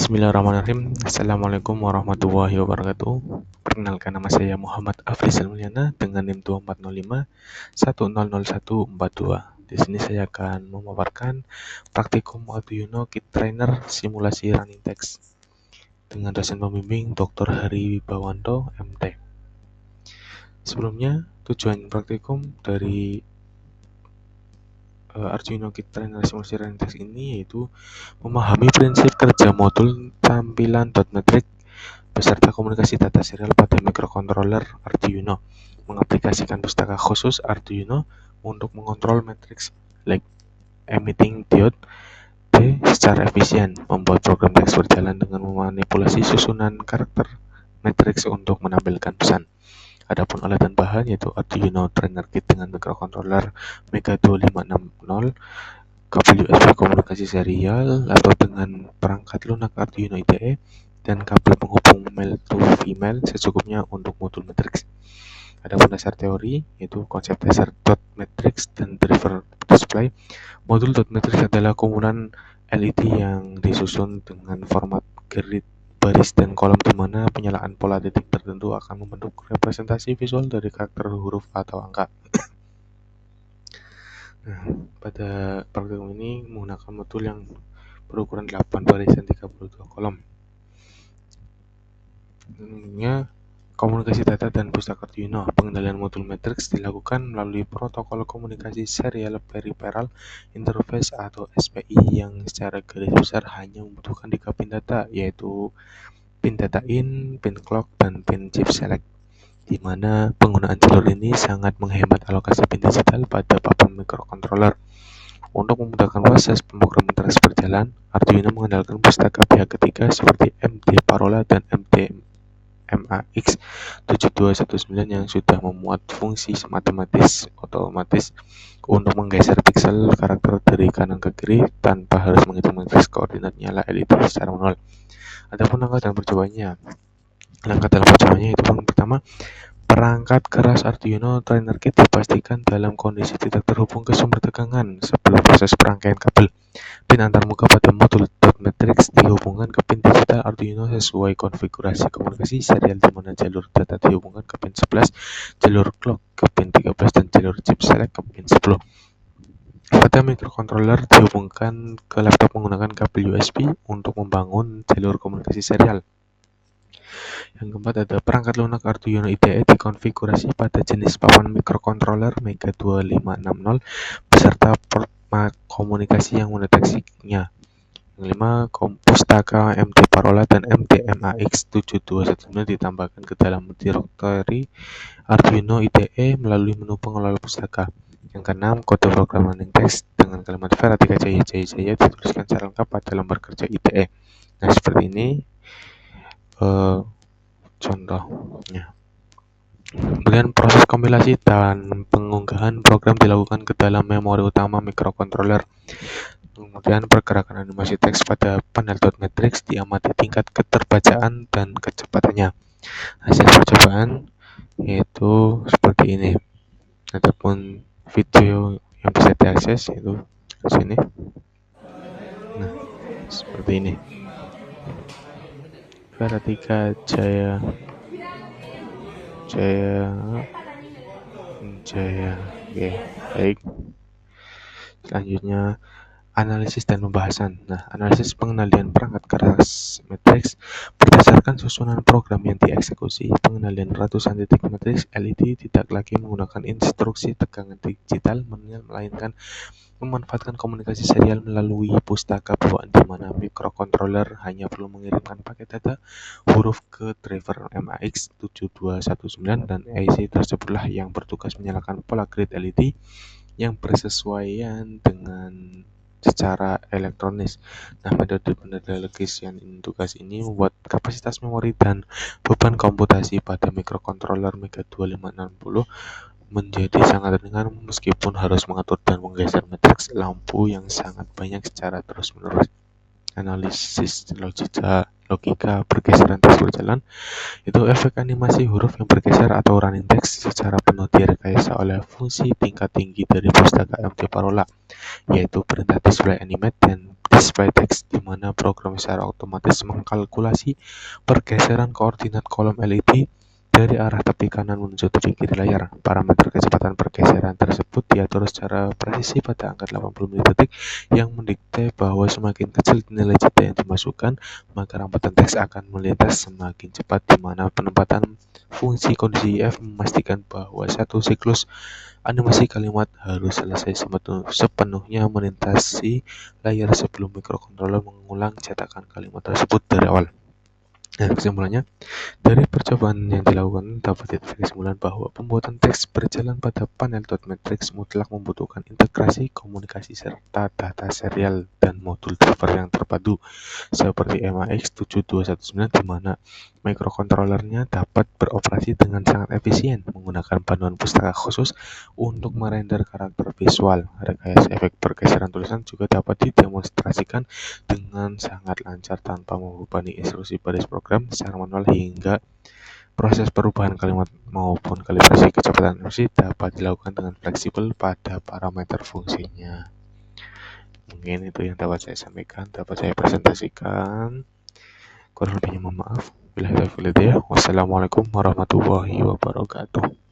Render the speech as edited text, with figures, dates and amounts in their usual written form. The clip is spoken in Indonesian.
Bismillahirrahmanirrahim. Assalamualaikum warahmatullahi wabarakatuh. Perkenalkan, nama saya Muhammad Afrizal Mulyana dengan NIM 2405 100142. Di sini saya akan memaparkan praktikum Arduino Kit Trainer simulasi running text dengan dosen pembimbing Dr. Hari Wibawanto, MT. Sebelumnya, tujuan praktikum dari Arduino Kit Trainer simulasi running text ini yaitu memahami prinsip kerja modul tampilan .matrix beserta komunikasi data serial pada microcontroller Arduino, mengaplikasikan pustaka khusus Arduino untuk mengontrol matriks like emitting diode D secara efisien, membuat program teks berjalan dengan memanipulasi susunan karakter matriks untuk menampilkan pesan. Adapun alat dan bahan yaitu Arduino Trainer Kit dengan microcontroller Mega 2560, kabel USB komunikasi serial atau dengan perangkat lunak Arduino IDE, dan kabel penghubung male to female secukupnya untuk modul matriks. Adapun dasar teori yaitu konsep dasar dot matrix dan driver display. Modul dot matrix adalah kumpulan LED yang disusun dengan format grid baris dan kolom di mana penyalaan pola titik tertentu akan membentuk representasi visual dari karakter huruf atau angka. Nah, pada praktikum ini menggunakan modul yang berukuran 8 baris dan 32 kolom. Tentunya komunikasi data dan pustaka Arduino. Pengendalian modul matriks dilakukan melalui protokol komunikasi serial peripheral interface atau SPI yang secara garis besar hanya membutuhkan 3 pin data, yaitu pin data in, pin clock, dan pin chip select, di mana penggunaan jalur ini sangat menghemat alokasi pin digital pada papan microcontroller. Untuk memudahkan proses pemrograman teks berjalan, Arduino mengandalkan pustaka pihak ketiga seperti MD Parola dan MD MAX 7219 yang sudah memuat fungsi matematis otomatis untuk menggeser pixel karakter dari kanan ke kiri tanpa harus menghitung matriks koordinat nyala LED secara manual. Adapun langkah dalam percobaannya. Langkah dalam percobaannya itu yang pertama, perangkat keras Arduino Trainer Kit dipastikan dalam kondisi tidak terhubung ke sumber tegangan sebelum proses perangkaian kabel. Pin antarmuka pada modul dot matrix dihubungkan ke pin digital Arduino sesuai konfigurasi komunikasi serial, di mana jalur data dihubungkan ke pin 11, jalur clock ke pin 13, dan jalur chip select ke pin 10. Pada microcontroller dihubungkan ke laptop menggunakan kabel USB untuk membangun jalur komunikasi serial. Yang keempat, ada perangkat lunak Arduino IDE dikonfigurasi pada jenis papan microcontroller Mega 2560 beserta port komunikasi yang mendeteksinya. Yang lima, pustaka MD Parola dan MD MAX 7219 ditambahkan ke dalam direktori Arduino IDE melalui menu pengelola pustaka. Yang keenam, kode program running text dengan kalimat Vera3 Jaya Jaya Jaya dituliskan secara lengkap pada lembar kerja IDE. Nah, seperti ini contohnya. Kemudian proses kompilasi dan pengunggahan program dilakukan ke dalam memori utama microcontroller. Kemudian pergerakan animasi teks pada panel dot matrix diamati tingkat keterbacaan dan kecepatannya. Hasil percobaan yaitu seperti ini. Adapun video yang bisa diakses itu di sini. Nah, seperti ini. Vera3 Jaya Oke, baik. Selanjutnya analisis dan pembahasan. Nah, analisis pengendalian perangkat keras matriks berdasarkan susunan program yang dieksekusi. Pengendalian ratusan titik matriks LED tidak lagi menggunakan instruksi tegangan digital, melainkan memanfaatkan komunikasi serial melalui pustaka bawaan, di mana microcontroller hanya perlu mengirimkan paket data huruf ke driver MAX 7219 dan IC tersebutlah yang bertugas menyalakan pola grid LED yang bersesuaian dengan secara elektronis. Nah, metode pendelegasian tugas ini membuat kapasitas memori dan beban komputasi pada microcontroller Mega 2560 menjadi sangat ringan meskipun harus mengatur dan menggeser matriks lampu yang sangat banyak secara terus-menerus. Analisis logika pergeseran teks berjalan itu efek animasi huruf yang bergeser atau running text secara penuh direkayasa oleh fungsi tingkat tinggi dari pustaka MD Parola, yaitu perintah display animate dan display text, di mana program secara otomatis mengkalkulasi pergeseran koordinat kolom LED dari arah tepi kanan menuju tepi kiri layar. Parameter kecepatan pergeseran tersebut diatur secara presisi pada angka 80 milidetik yang mendikte bahwa semakin kecil nilai jeda yang dimasukkan, maka rampatan teks akan melintas semakin cepat, di mana penempatan fungsi kondisi if memastikan bahwa satu siklus animasi kalimat harus selesai sepenuhnya melintasi layar sebelum mikrokontroler mengulang cetakan kalimat tersebut dari awal. Nah, kesimpulannya, dari percobaan yang dilakukan dapat ditarik kesimpulan bahwa pembuatan teks berjalan pada panel dot matrix mutlak membutuhkan integrasi, komunikasi, serta data serial dan modul driver yang terpadu seperti MAX7219, di mana microcontrollernya dapat beroperasi dengan sangat efisien menggunakan panduan pustaka khusus untuk merender karakter visual. Rekayasa efek pergeseran tulisan juga dapat didemonstrasikan dengan sangat lancar tanpa membebani instruksi baris program secara manual, hingga proses perubahan kalimat maupun kalibrasi kecepatan animasi dapat dilakukan dengan fleksibel pada parameter fungsinya. Mungkin itu yang dapat saya sampaikan, dapat saya presentasikan. Kurang lebihnya mohon maaf. Wassalamualaikum warahmatullahi wabarakatuh.